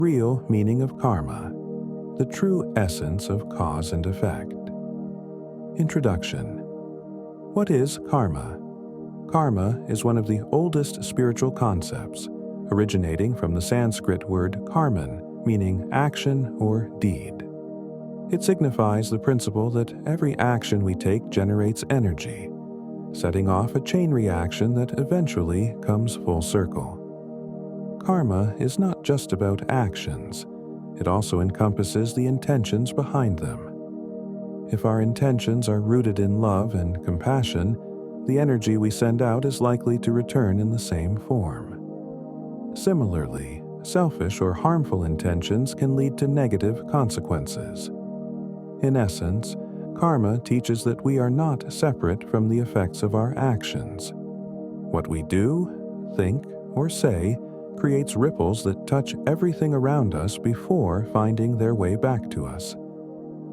Real meaning of karma, the true essence of cause and effect. Introduction. What is karma? Karma is one of the oldest spiritual concepts, originating from the Sanskrit word karman, meaning action or deed. It signifies the principle that every action we take generates energy, setting off a chain reaction that eventually comes full circle. Karma is not just about actions, it also encompasses the intentions behind them. If our intentions are rooted in love and compassion, the energy we send out is likely to return in the same form. Similarly, selfish or harmful intentions can lead to negative consequences. In essence, karma teaches that we are not separate from the effects of our actions. What we do, think, or say creates ripples that touch everything around us before finding their way back to us.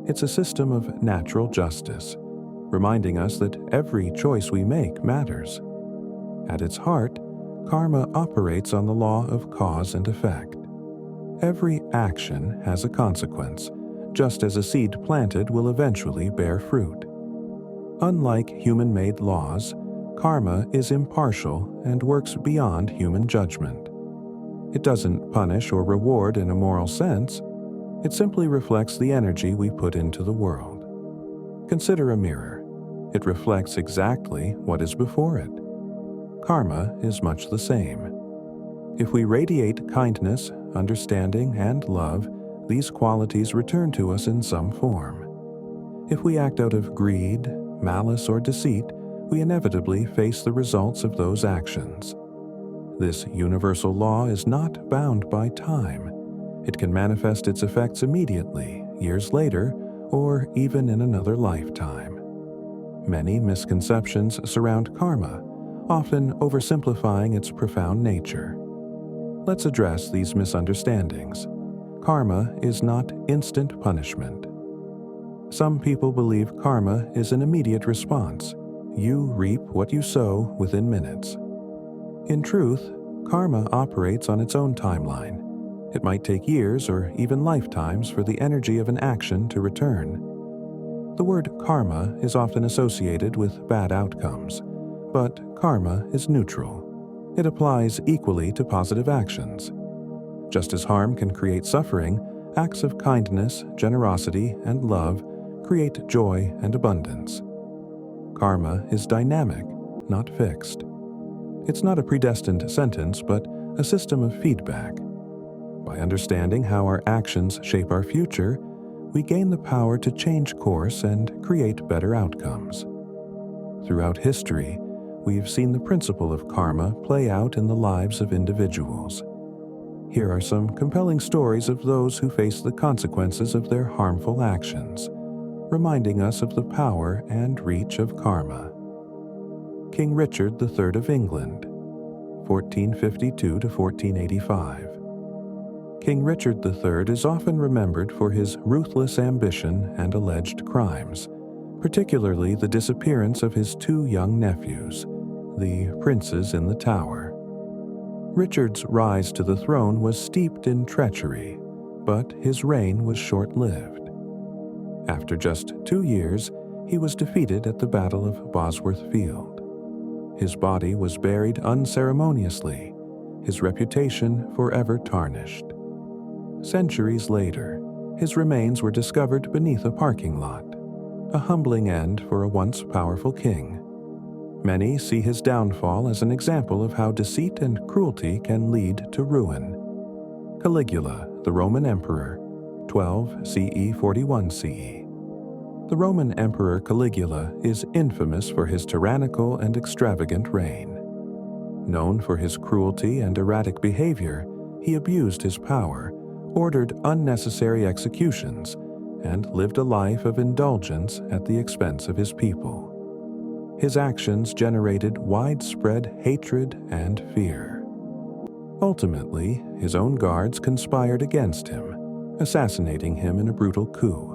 It's a system of natural justice, reminding us that every choice we make matters. At its heart, karma operates on the law of cause and effect. Every action has a consequence, just as a seed planted will eventually bear fruit. Unlike human-made laws, karma is impartial and works beyond human judgment. It doesn't punish or reward in a moral sense. It simply reflects the energy we put into the world. Consider a mirror. It reflects exactly what is before it. Karma is much the same. If we radiate kindness, understanding, and love, these qualities return to us in some form. If we act out of greed, malice, or deceit, we inevitably face the results of those actions. This universal law is not bound by time. It can manifest its effects immediately, years later, or even in another lifetime. Many misconceptions surround karma, often oversimplifying its profound nature. Let's address these misunderstandings. Karma is not instant punishment. Some people believe karma is an immediate response. You reap what you sow within minutes. In truth, karma operates on its own timeline. It might take years or even lifetimes for the energy of an action to return. The word karma is often associated with bad outcomes, but karma is neutral. It applies equally to positive actions. Just as harm can create suffering, acts of kindness, generosity, and love create joy and abundance. Karma is dynamic, not fixed. It's not a predestined sentence, but a system of feedback. By understanding how our actions shape our future, we gain the power to change course and create better outcomes. Throughout history, we've seen the principle of karma play out in the lives of individuals. Here are some compelling stories of those who face the consequences of their harmful actions, reminding us of the power and reach of karma. King Richard III of England, 1452 to 1485. King Richard III is often remembered for his ruthless ambition and alleged crimes, particularly the disappearance of his two young nephews, the princes in the Tower. Richard's rise to the throne was steeped in treachery, but his reign was short-lived. After just 2 years, he was defeated at the Battle of Bosworth Field. His body was buried unceremoniously, his reputation forever tarnished. Centuries later, his remains were discovered beneath a parking lot, a humbling end for a once powerful king. Many see his downfall as an example of how deceit and cruelty can lead to ruin. Caligula, the Roman emperor, 12 CE 41 CE. The Roman Emperor Caligula is infamous for his tyrannical and extravagant reign. Known for his cruelty and erratic behavior, he abused his power, ordered unnecessary executions, and lived a life of indulgence at the expense of his people. His actions generated widespread hatred and fear. Ultimately, his own guards conspired against him, assassinating him in a brutal coup.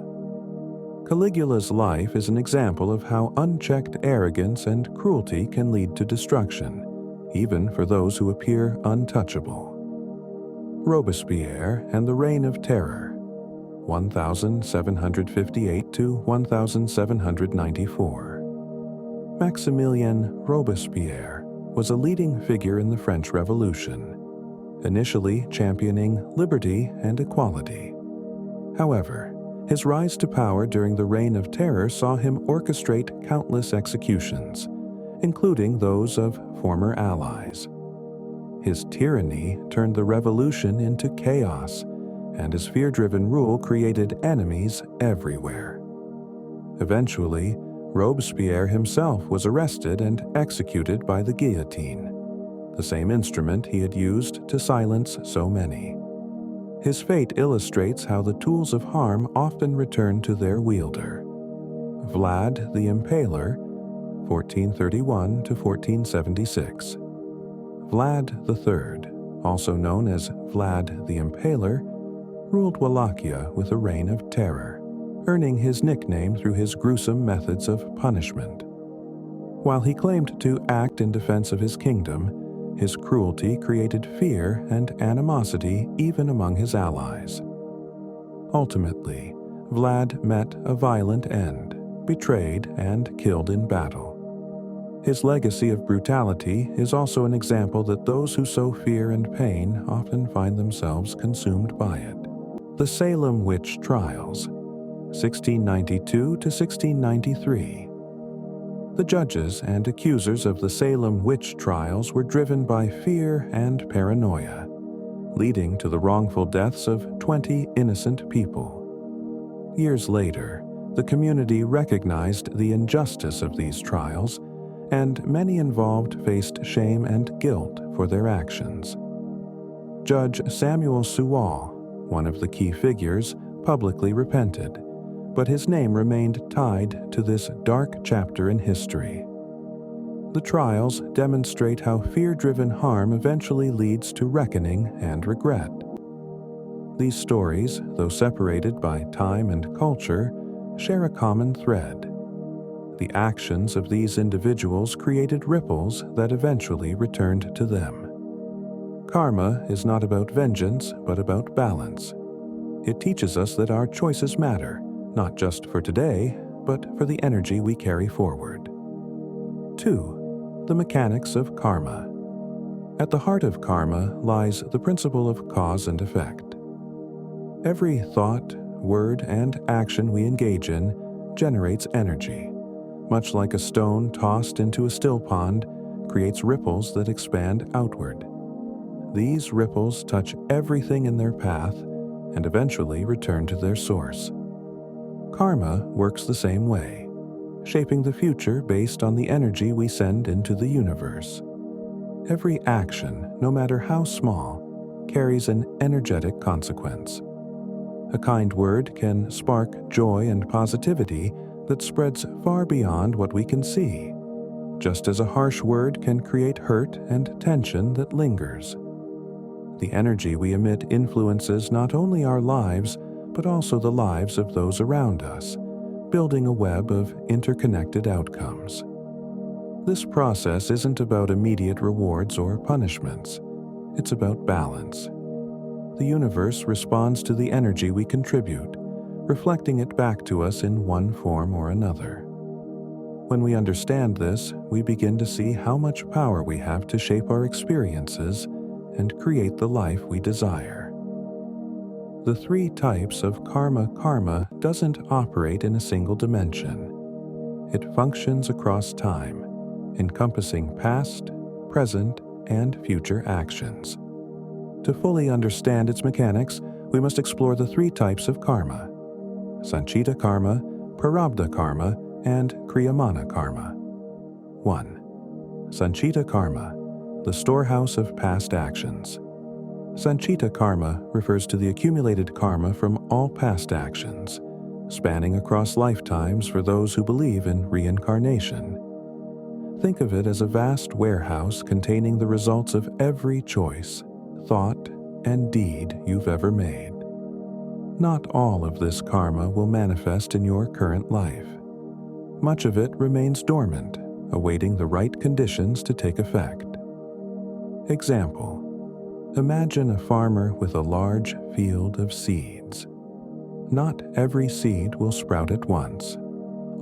Caligula's life is an example of how unchecked arrogance and cruelty can lead to destruction, even for those who appear untouchable. Robespierre and the Reign of Terror, 1758 to 1794. Maximilien Robespierre was a leading figure in the French Revolution, initially championing liberty and equality. However, his rise to power during the Reign of Terror saw him orchestrate countless executions, including those of former allies. His tyranny turned the revolution into chaos, and his fear-driven rule created enemies everywhere. Eventually, Robespierre himself was arrested and executed by the guillotine, the same instrument he had used to silence so many. His fate illustrates how the tools of harm often return to their wielder. Vlad the Impaler, 1431 to 1476. Vlad III, also known as Vlad the Impaler, ruled Wallachia with a reign of terror, earning his nickname through his gruesome methods of punishment. While he claimed to act in defense of his kingdom, his cruelty created fear and animosity even among his allies. Ultimately, Vlad met a violent end, betrayed and killed in battle. His legacy of brutality is also an example that those who sow fear and pain often find themselves consumed by it. The Salem Witch Trials, 1692 to 1693. The judges and accusers of the Salem witch trials were driven by fear and paranoia, leading to the wrongful deaths of 20 innocent people. Years later, the community recognized the injustice of these trials, and many involved faced shame and guilt for their actions. Judge Samuel Sewall, one of the key figures, publicly repented, but his name remained tied to this dark chapter in history. The trials demonstrate how fear-driven harm eventually leads to reckoning and regret. These stories, though separated by time and culture, share a common thread. The actions of these individuals created ripples that eventually returned to them. Karma is not about vengeance, but about balance. It teaches us that our choices matter, not just for today, but for the energy we carry forward. 2. The mechanics of karma. At the heart of karma lies the principle of cause and effect. Every thought, word, and action we engage in generates energy. Much like a stone tossed into a still pond creates ripples that expand outward. These ripples touch everything in their path and eventually return to their source. Karma works the same way, shaping the future based on the energy we send into the universe. Every action, no matter how small, carries an energetic consequence. A kind word can spark joy and positivity that spreads far beyond what we can see, just as a harsh word can create hurt and tension that lingers. The energy we emit influences not only our lives, but also the lives of those around us, building a web of interconnected outcomes. This process isn't about immediate rewards or punishments. It's about balance. The universe responds to the energy we contribute, reflecting it back to us in one form or another. When we understand this, we begin to see how much power we have to shape our experiences and create the life we desire. The three types of karma doesn't operate in a single dimension. It functions across time, encompassing past, present, and future actions. To fully understand its mechanics, we must explore the three types of karma: Sanchita karma, Prarabdha karma, and Kriyamana karma. 1. Sanchita karma, the storehouse of past actions. Sanchita karma refers to the accumulated karma from all past actions, spanning across lifetimes for those who believe in reincarnation. Think of it as a vast warehouse containing the results of every choice, thought, and deed you've ever made. Not all of this karma will manifest in your current life. Much of it remains dormant, awaiting the right conditions to take effect. Example: Imagine a farmer with a large field of seeds. Not every seed will sprout at once.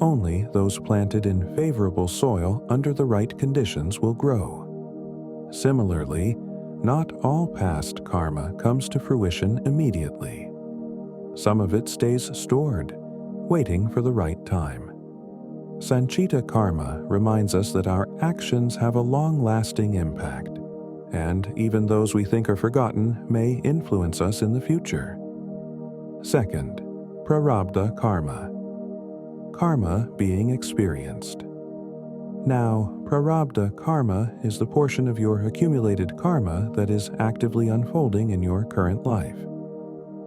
Only those planted in favorable soil under the right conditions will grow. Similarly, not all past karma comes to fruition immediately. Some of it stays stored, waiting for the right time. Sanchita karma reminds us that our actions have a long-lasting impact, and even those we think are forgotten may influence us in the future. Second, prarabdha karma. Karma being experienced. Now, prarabdha karma is the portion of your accumulated karma that is actively unfolding in your current life.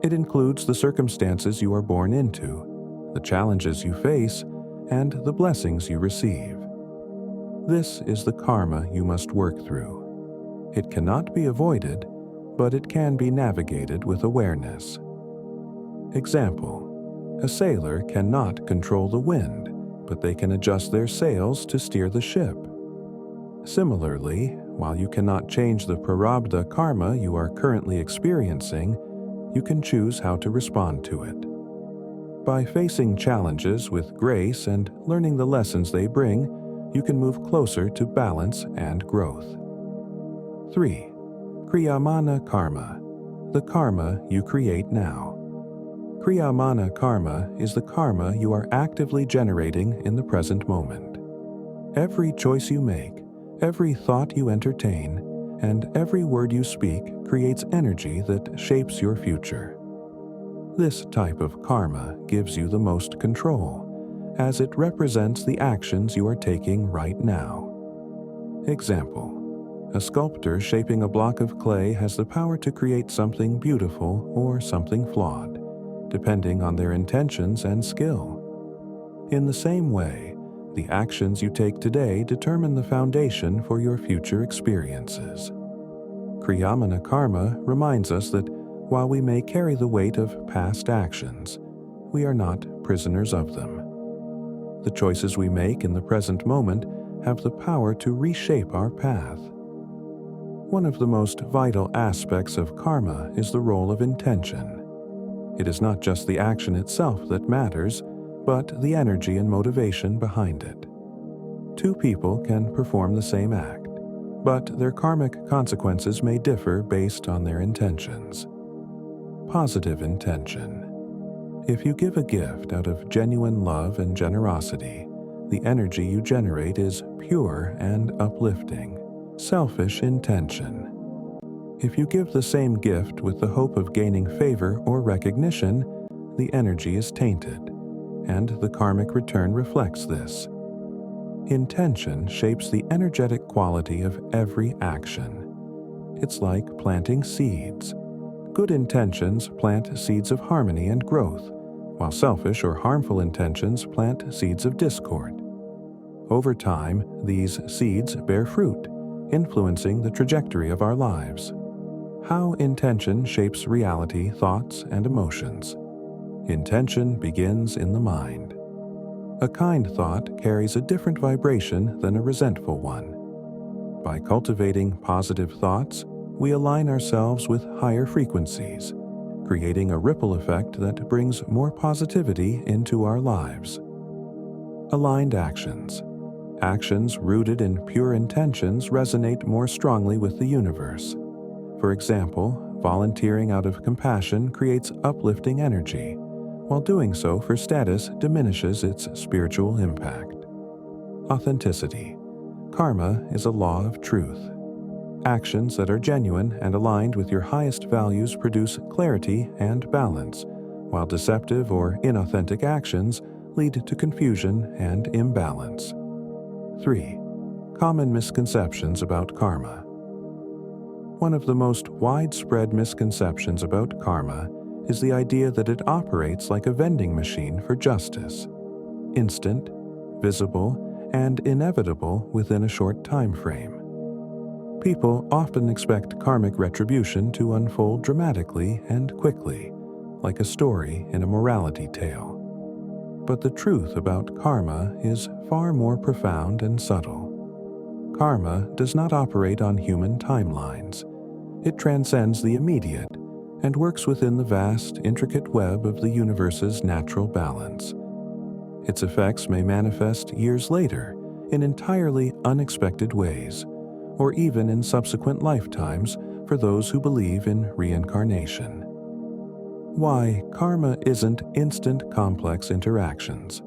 It includes the circumstances you are born into, the challenges you face, and the blessings you receive. This is the karma you must work through. It cannot be avoided, but it can be navigated with awareness. Example: a sailor cannot control the wind, but they can adjust their sails to steer the ship. Similarly, while you cannot change the prarabdha karma you are currently experiencing, you can choose how to respond to it. By facing challenges with grace and learning the lessons they bring, you can move closer to balance and growth. 3. Kriyamana karma, the karma you create now. Kriyamana karma is the karma you are actively generating in the present moment. Every choice you make, every thought you entertain, and every word you speak creates energy that shapes your future. This type of karma gives you the most control, as it represents the actions you are taking right now. Example: a sculptor shaping a block of clay has the power to create something beautiful or something flawed, depending on their intentions and skill. In the same way, the actions you take today determine the foundation for your future experiences. Kriyamana karma reminds us that while we may carry the weight of past actions, we are not prisoners of them. The choices we make in the present moment have the power to reshape our path. One of the most vital aspects of karma is the role of intention. It is not just the action itself that matters, but the energy and motivation behind it. Two people can perform the same act, but their karmic consequences may differ based on their intentions. Positive intention. If you give a gift out of genuine love and generosity, the energy you generate is pure and uplifting. Selfish intention. If you give the same gift with the hope of gaining favor or recognition, the energy is tainted, and the karmic return reflects this. Intention shapes the energetic quality of every action. It's like planting seeds. Good intentions plant seeds of harmony and growth, while selfish or harmful intentions plant seeds of discord. Over time, these seeds bear fruit, influencing the trajectory of our lives. How intention shapes reality, thoughts, and emotions. Intention begins in the mind. A kind thought carries a different vibration than a resentful one. By cultivating positive thoughts, we align ourselves with higher frequencies, creating a ripple effect that brings more positivity into our lives. Aligned actions. Actions rooted in pure intentions resonate more strongly with the universe. For example, volunteering out of compassion creates uplifting energy, while doing so for status diminishes its spiritual impact. Authenticity. Karma is a law of truth. Actions that are genuine and aligned with your highest values produce clarity and balance, while deceptive or inauthentic actions lead to confusion and imbalance. 3. Common misconceptions about karma. One of the most widespread misconceptions about karma is the idea that it operates like a vending machine for justice, instant, visible, and inevitable within a short time frame. People often expect karmic retribution to unfold dramatically and quickly, like a story in a morality tale. But the truth about karma is far more profound and subtle. Karma does not operate on human timelines. It transcends the immediate and works within the vast, intricate web of the universe's natural balance. Its effects may manifest years later in entirely unexpected ways, or even in subsequent lifetimes for those who believe in reincarnation. Why karma isn't instant complex interactions.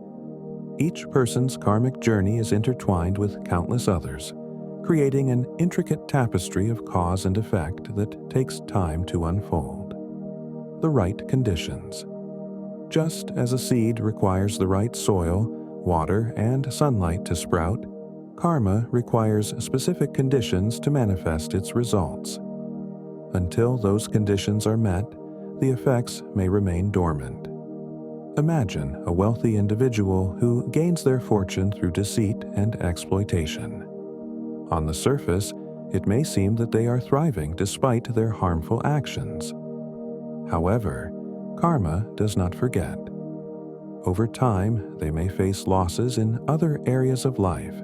Each person's karmic journey is intertwined with countless others, creating an intricate tapestry of cause and effect that takes time to unfold. The right conditions. Just as a seed requires the right soil, water, and sunlight to sprout, karma requires specific conditions to manifest its results. Until those conditions are met, the effects may remain dormant. Imagine a wealthy individual who gains their fortune through deceit and exploitation. On the surface, it may seem that they are thriving despite their harmful actions. However, karma does not forget. Over time, they may face losses in other areas of life,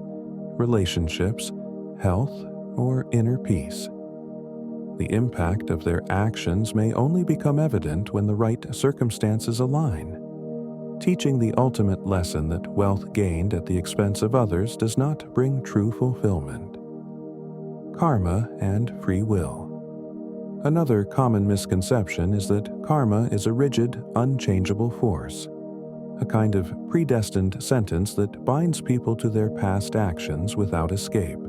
relationships, health, or inner peace. The impact of their actions may only become evident when the right circumstances align, teaching the ultimate lesson that wealth gained at the expense of others does not bring true fulfillment. Karma and free will. Another common misconception is that karma is a rigid, unchangeable force, a kind of predestined sentence that binds people to their past actions without escape.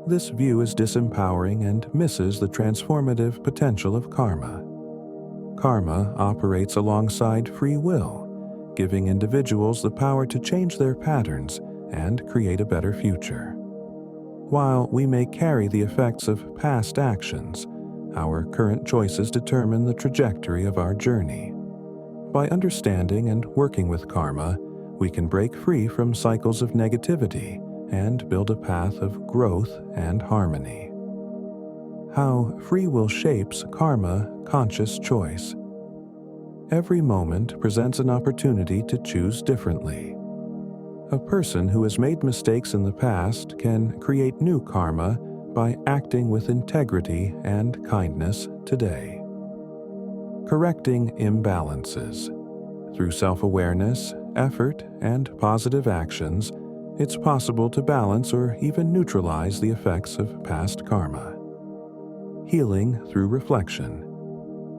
This view is disempowering and misses the transformative potential of karma. Karma operates alongside free will, giving individuals the power to change their patterns and create a better future. While we may carry the effects of past actions, our current choices determine the trajectory of our journey. By understanding and working with karma, we can break free from cycles of negativity and build a path of growth and harmony. How free will shapes karma conscious choice. Every moment presents an opportunity to choose differently. A person who has made mistakes in the past can create new karma by acting with integrity and kindness today. Correcting imbalances. Through self-awareness, effort, and positive actions, it's possible to balance or even neutralize the effects of past karma. Healing through reflection.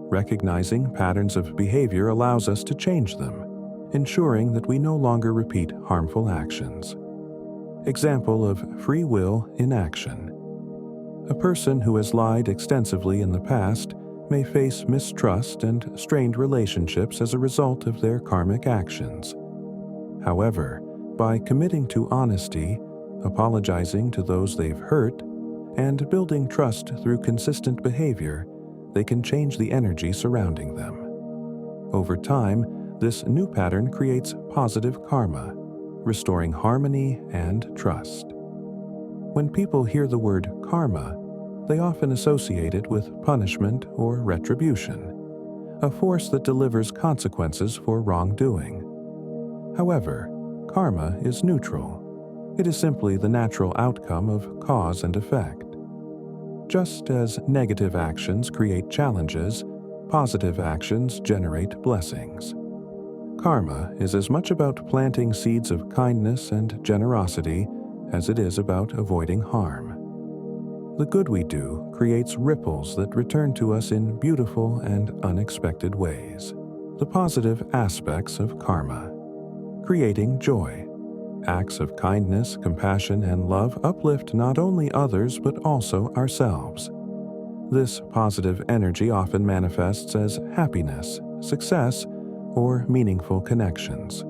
Recognizing patterns of behavior allows us to change them, ensuring that we no longer repeat harmful actions. Example of free will in action. A person who has lied extensively in the past may face mistrust and strained relationships as a result of their karmic actions. However, by committing to honesty, apologizing to those they've hurt, and building trust through consistent behavior, they can change the energy surrounding them. Over time, this new pattern creates positive karma, restoring harmony and trust. When people hear the word karma, they often associate it with punishment or retribution, a force that delivers consequences for wrongdoing. However, karma is neutral. It is simply the natural outcome of cause and effect. Just as negative actions create challenges, positive actions generate blessings. Karma is as much about planting seeds of kindness and generosity as it is about avoiding harm. The good we do creates ripples that return to us in beautiful and unexpected ways. The positive aspects of karma. Creating joy. Acts of kindness, compassion, and love uplift not only others but also ourselves. This positive energy often manifests as happiness, success, or meaningful connections.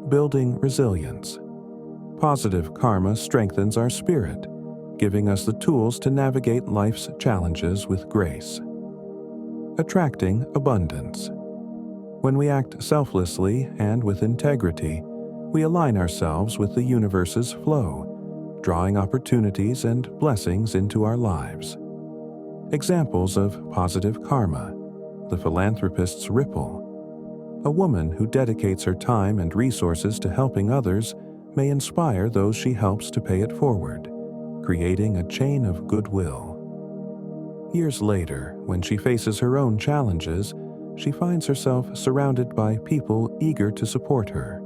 Building resilience. Positive karma strengthens our spirit, giving us the tools to navigate life's challenges with grace. Attracting abundance. When we act selflessly and with integrity, we align ourselves with the universe's flow, drawing opportunities and blessings into our lives. Examples of positive karma. The philanthropist's ripple. A woman who dedicates her time and resources to helping others may inspire those she helps to pay it forward, creating a chain of goodwill. Years later, when she faces her own challenges, she finds herself surrounded by people eager to support her,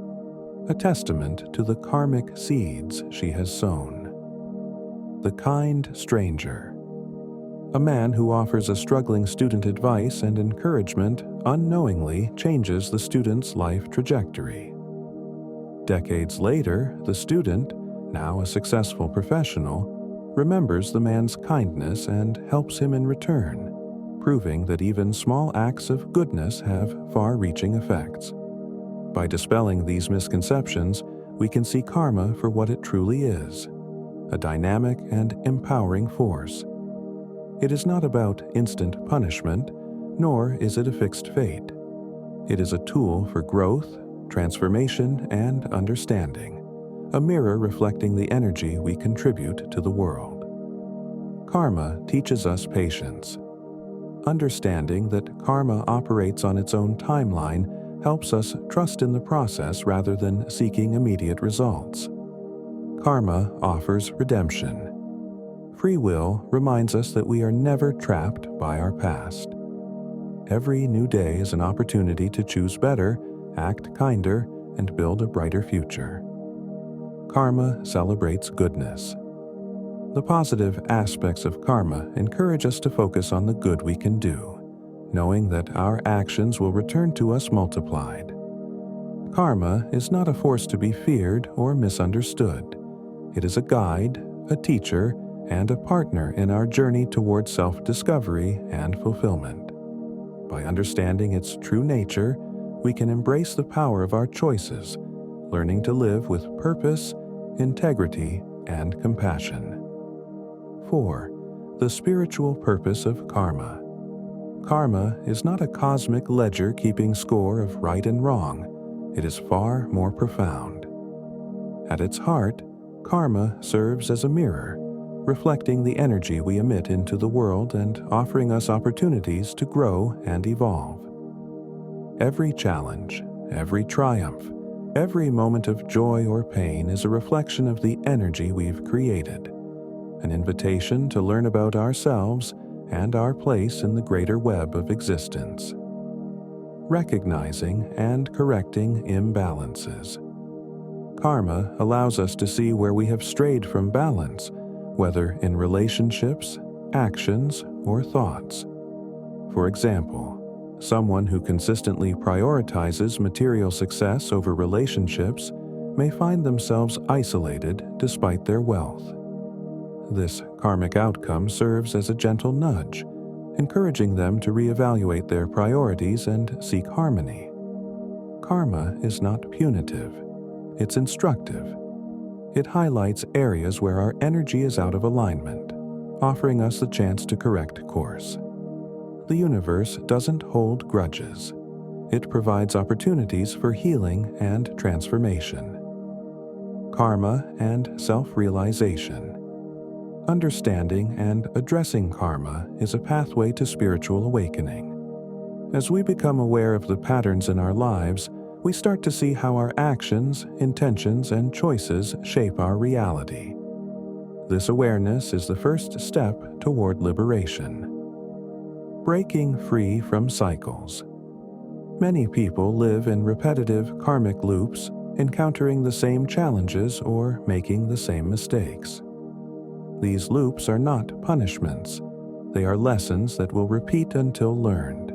a testament to the karmic seeds she has sown. The kind stranger. A man who offers a struggling student advice and encouragement unknowingly changes the student's life trajectory. Decades later, the student, now a successful professional, remembers the man's kindness and helps him in return, proving that even small acts of goodness have far-reaching effects. By dispelling these misconceptions, we can see karma for what it truly is, a dynamic and empowering force. It is not about instant punishment, nor is it a fixed fate. It is a tool for growth, transformation, and understanding, a mirror reflecting the energy we contribute to the world. Karma teaches us patience. Understanding that karma operates on its own timeline helps us trust in the process rather than seeking immediate results. Karma offers redemption. Free will reminds us that we are never trapped by our past. Every new day is an opportunity to choose better, act kinder, and build a brighter future. Karma celebrates goodness. The positive aspects of karma encourage us to focus on the good we can do, knowing that our actions will return to us multiplied. Karma is not a force to be feared or misunderstood. It is a guide, a teacher, and a partner in our journey toward self-discovery and fulfillment. By understanding its true nature, we can embrace the power of our choices, learning to live with purpose, integrity, and compassion. 4. The spiritual purpose of karma. Karma is not a cosmic ledger keeping score of right and wrong. It is far more profound. At its heart, karma serves as a mirror, reflecting the energy we emit into the world and offering us opportunities to grow and evolve. Every challenge, every triumph, every moment of joy or pain is a reflection of the energy we've created, an invitation to learn about ourselves and our place in the greater web of existence. Recognizing and correcting imbalances. Karma allows us to see where we have strayed from balance, whether in relationships, actions, or thoughts. For example, someone who consistently prioritizes material success over relationships may find themselves isolated despite their wealth. This karmic outcome serves as a gentle nudge, encouraging them to reevaluate their priorities and seek harmony. Karma is not punitive, it's instructive. It highlights areas where our energy is out of alignment, offering us the chance to correct course. The universe doesn't hold grudges. It provides opportunities for healing and transformation. Karma and self-realization. Understanding and addressing karma is a pathway to spiritual awakening. As we become aware of the patterns in our lives, we start to see how our actions, intentions, and choices shape our reality. This awareness is the first step toward liberation. Breaking free from cycles. Many people live in repetitive karmic loops, encountering the same challenges or making the same mistakes. These loops are not punishments. They are lessons that will repeat until learned.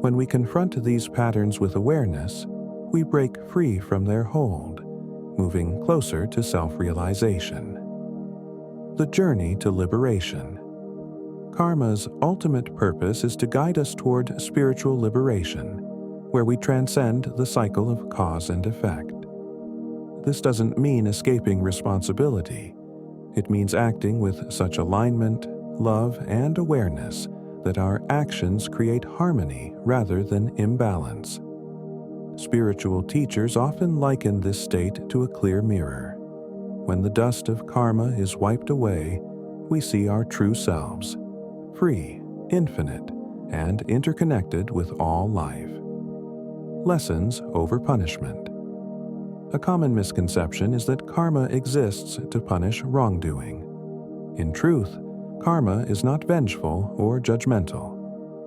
When we confront these patterns with awareness, we break free from their hold, moving closer to self-realization. The journey to liberation. Karma's ultimate purpose is to guide us toward spiritual liberation, where we transcend the cycle of cause and effect. This doesn't mean escaping responsibility. It means acting with such alignment, love, and awareness that our actions create harmony rather than imbalance. Spiritual teachers often liken this state to a clear mirror. When the dust of karma is wiped away, we see our true selves, free, infinite, and interconnected with all life. Lessons over punishment. A common misconception is that karma exists to punish wrongdoing. In truth, Karma is not vengeful or judgmental.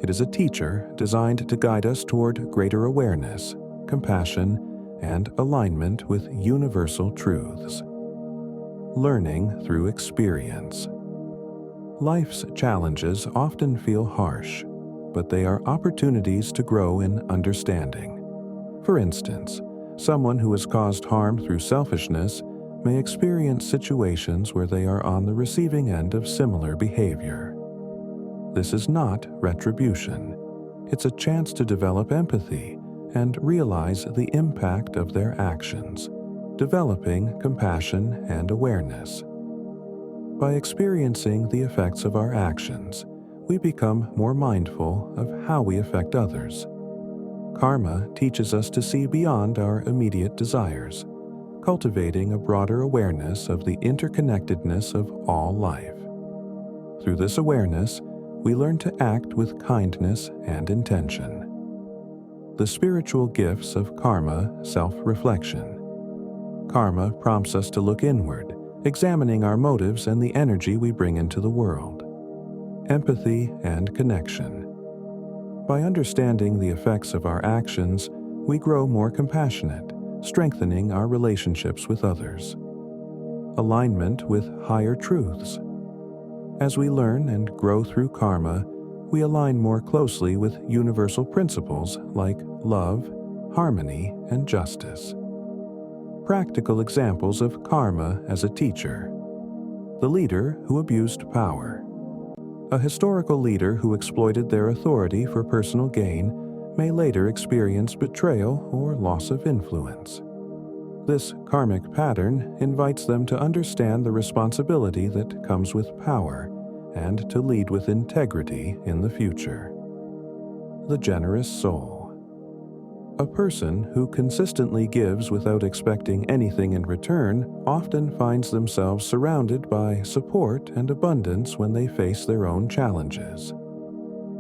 It is a teacher designed to guide us toward greater awareness, compassion, and alignment with universal truths. Learning through experience. Life's challenges often feel harsh, but they are opportunities to grow in understanding. For instance, someone who has caused harm through selfishness may experience situations where they are on the receiving end of similar behavior. This is not retribution. It's a chance to develop empathy and realize the impact of their actions, developing compassion and awareness. By experiencing the effects of our actions, we become more mindful of how we affect others. Karma teaches us to see beyond our immediate desires, cultivating a broader awareness of the interconnectedness of all life. Through this awareness, we learn to act with kindness and intention. The spiritual gifts of karma self-reflection. Karma prompts us to look inward, examining our motives and the energy we bring into the world. Empathy and connection. By understanding the effects of our actions, we grow more compassionate, strengthening our relationships with others. Alignment with higher truths. As we learn and grow through karma, we align more closely with universal principles like love, harmony, and justice. Practical examples of karma as a teacher. The leader who abused power. A historical leader who exploited their authority for personal gain may later experience betrayal or loss of influence. This karmic pattern invites them to understand the responsibility that comes with power and to lead with integrity in the future. The generous soul. A person who consistently gives without expecting anything in return often finds themselves surrounded by support and abundance when they face their own challenges.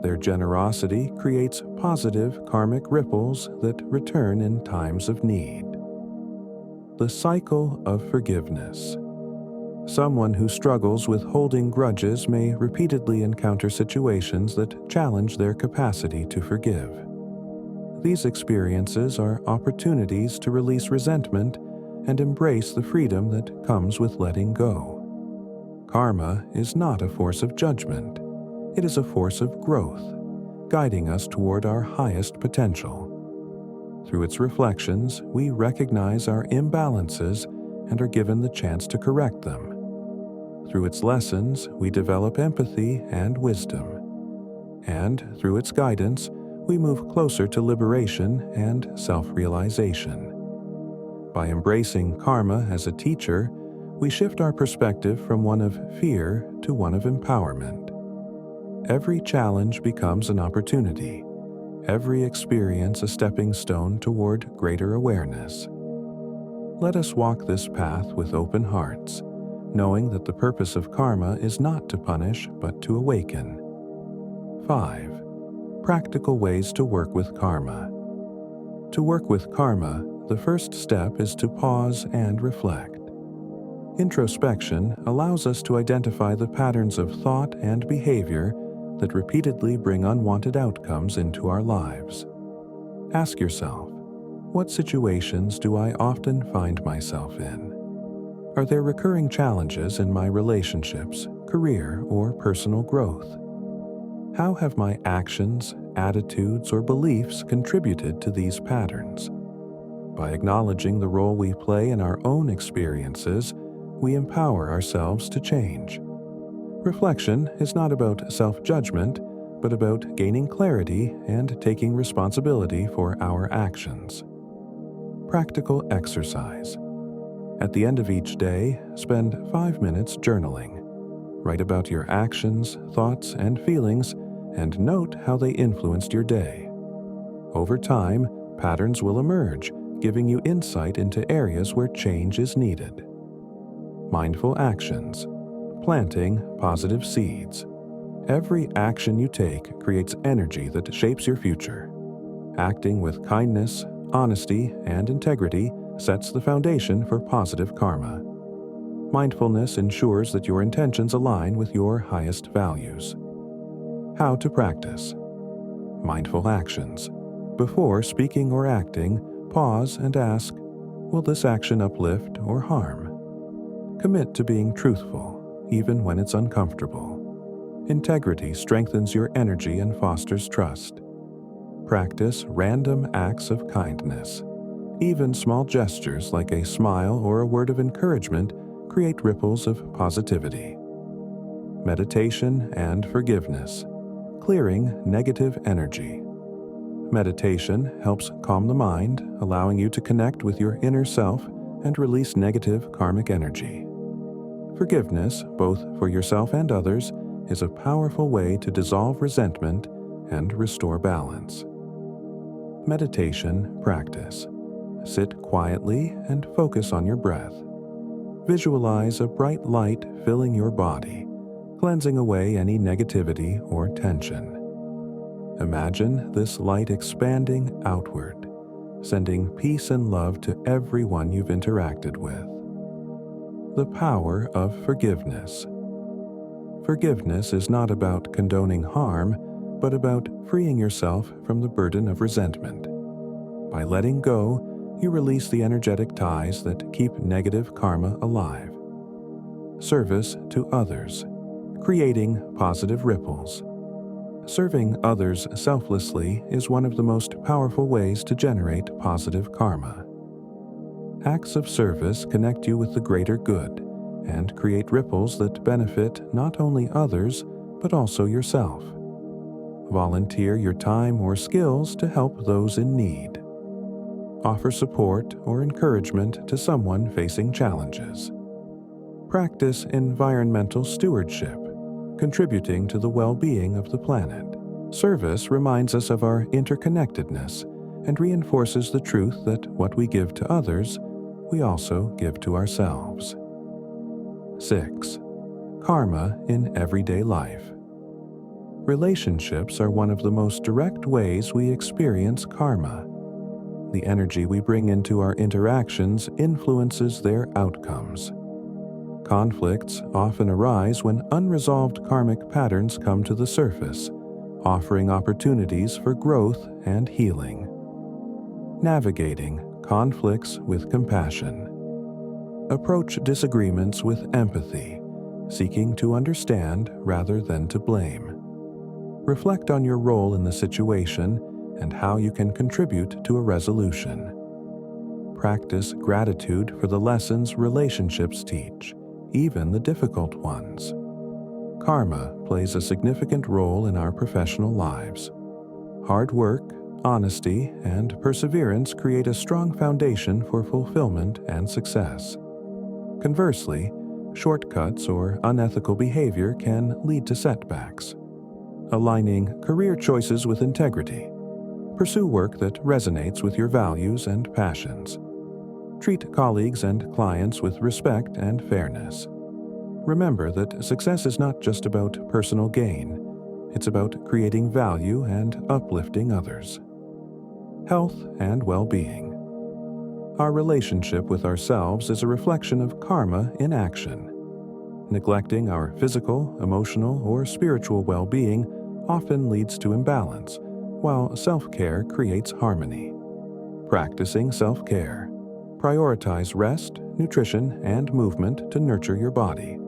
Their generosity creates positive karmic ripples that return in times of need. The cycle of forgiveness. Someone who struggles with holding grudges may repeatedly encounter situations that challenge their capacity to forgive. These experiences are opportunities to release resentment and embrace the freedom that comes with letting go. Karma is not a force of judgment. It is a force of growth, guiding us toward our highest potential. Through its reflections, we recognize our imbalances and are given the chance to correct them. Through its lessons, we develop empathy and wisdom. And through its guidance, we move closer to liberation and self-realization. By embracing karma as a teacher, we shift our perspective from one of fear to one of empowerment. Every challenge becomes an opportunity, every experience a stepping stone toward greater awareness. Let us walk this path with open hearts, knowing that the purpose of karma is not to punish but to awaken. 5. Practical ways to work with karma. To work with karma, the first step is to pause and reflect. Introspection allows us to identify the patterns of thought and behavior that repeatedly bring unwanted outcomes into our lives. Ask yourself, what situations do I often find myself in? Are there recurring challenges in my relationships, career, or personal growth? How have my actions, attitudes, or beliefs contributed to these patterns? By acknowledging the role we play in our own experiences, we empower ourselves to change. Reflection is not about self-judgment, but about gaining clarity and taking responsibility for our actions. Practical exercise. At the end of each day, spend 5 minutes journaling. Write about your actions, thoughts, and feelings, and note how they influenced your day. Over time, patterns will emerge, giving you insight into areas where change is needed. Mindful actions. Planting positive seeds. Every action you take creates energy that shapes your future. Acting with kindness, honesty, and integrity sets the foundation for positive karma. Mindfulness ensures that your intentions align with your highest values. How to practice. Mindful actions. Before speaking or acting, pause and ask, will this action uplift or harm? Commit to being truthful, even when it's uncomfortable. Integrity strengthens your energy and fosters trust. Practice random acts of kindness. Even small gestures like a smile or a word of encouragement create ripples of positivity. Meditation and forgiveness. Clearing negative energy. Meditation helps calm the mind, allowing you to connect with your inner self and release negative karmic energy. Forgiveness, both for yourself and others, is a powerful way to dissolve resentment and restore balance. Meditation practice. Sit quietly and focus on your breath. Visualize a bright light filling your body, cleansing away any negativity or tension. Imagine this light expanding outward, sending peace and love to everyone you've interacted with. The power of forgiveness. Forgiveness is not about condoning harm, but about freeing yourself from the burden of resentment. By letting go, you release the energetic ties that keep negative karma alive. Service to others. Creating positive ripples. Serving others selflessly is one of the most powerful ways to generate positive karma. Acts of service connect you with the greater good and create ripples that benefit not only others, but also yourself. Volunteer your time or skills to help those in need. Offer support or encouragement to someone facing challenges. Practice environmental stewardship, contributing to the well-being of the planet. Service reminds us of our interconnectedness and reinforces the truth that what we give to others, we also give to ourselves. 6. Karma in everyday life. Relationships are one of the most direct ways we experience karma. The energy we bring into our interactions influences their outcomes. Conflicts often arise when unresolved karmic patterns come to the surface, offering opportunities for growth and healing. Navigating conflicts with compassion. Approach disagreements with empathy, seeking to understand rather than to blame. Reflect on your role in the situation and how you can contribute to a resolution. Practice gratitude for the lessons relationships teach, even the difficult ones. Karma plays a significant role in our professional lives. Hard work, honesty, and perseverance create a strong foundation for fulfillment and success. Conversely, shortcuts or unethical behavior can lead to setbacks. Aligning career choices with integrity. Pursue work that resonates with your values and passions. Treat colleagues and clients with respect and fairness. Remember that success is not just about personal gain. It's about creating value and uplifting others. Health and well-being. Our relationship with ourselves is a reflection of karma in action. Neglecting our physical, emotional, or spiritual well-being often leads to imbalance, while self-care creates harmony. Practicing self-care. Prioritize rest, nutrition, and movement to nurture your body.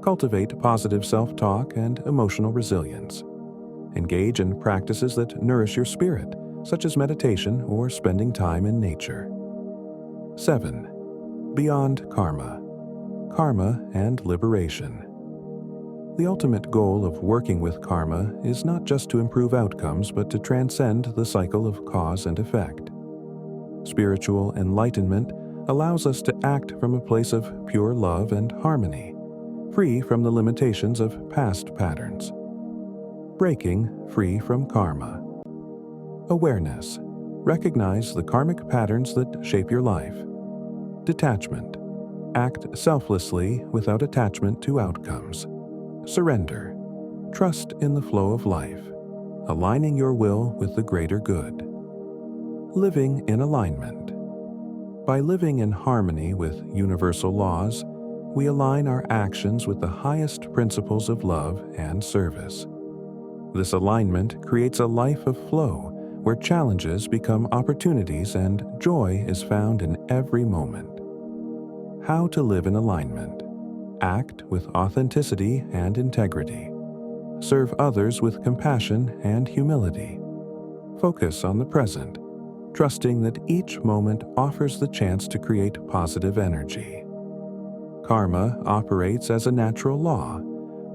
Cultivate positive self-talk and emotional resilience. Engage in practices that nourish your spirit, such as meditation or spending time in nature. 7. Beyond karma. Karma and liberation. The ultimate goal of working with karma is not just to improve outcomes, but to transcend the cycle of cause and effect. Spiritual enlightenment allows us to act from a place of pure love and harmony, free from the limitations of past patterns. Breaking free from karma. Awareness. Recognize the karmic patterns that shape your life. Detachment. Act selflessly without attachment to outcomes. Surrender. Trust in the flow of life, aligning your will with the greater good. Living in alignment. By living in harmony with universal laws, we align our actions with the highest principles of love and service. This alignment creates a life of flow where challenges become opportunities and joy is found in every moment. How to live in alignment. Act with authenticity and integrity. Serve others with compassion and humility. Focus on the present, trusting that each moment offers the chance to create positive energy. Karma operates as a natural law,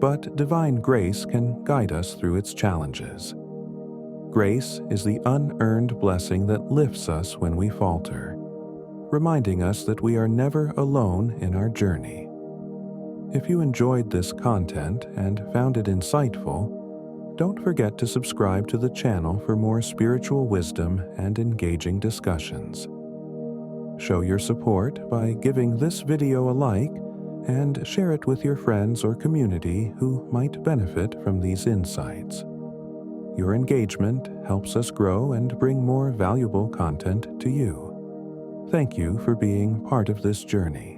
but divine grace can guide us through its challenges. Grace is the unearned blessing that lifts us when we falter, reminding us that we are never alone in our journey. If you enjoyed this content and found it insightful, don't forget to subscribe to the channel for more spiritual wisdom and engaging discussions. Show your support by giving this video a like and share it with your friends or community who might benefit from these insights. Your engagement helps us grow and bring more valuable content to you. Thank you for being part of this journey.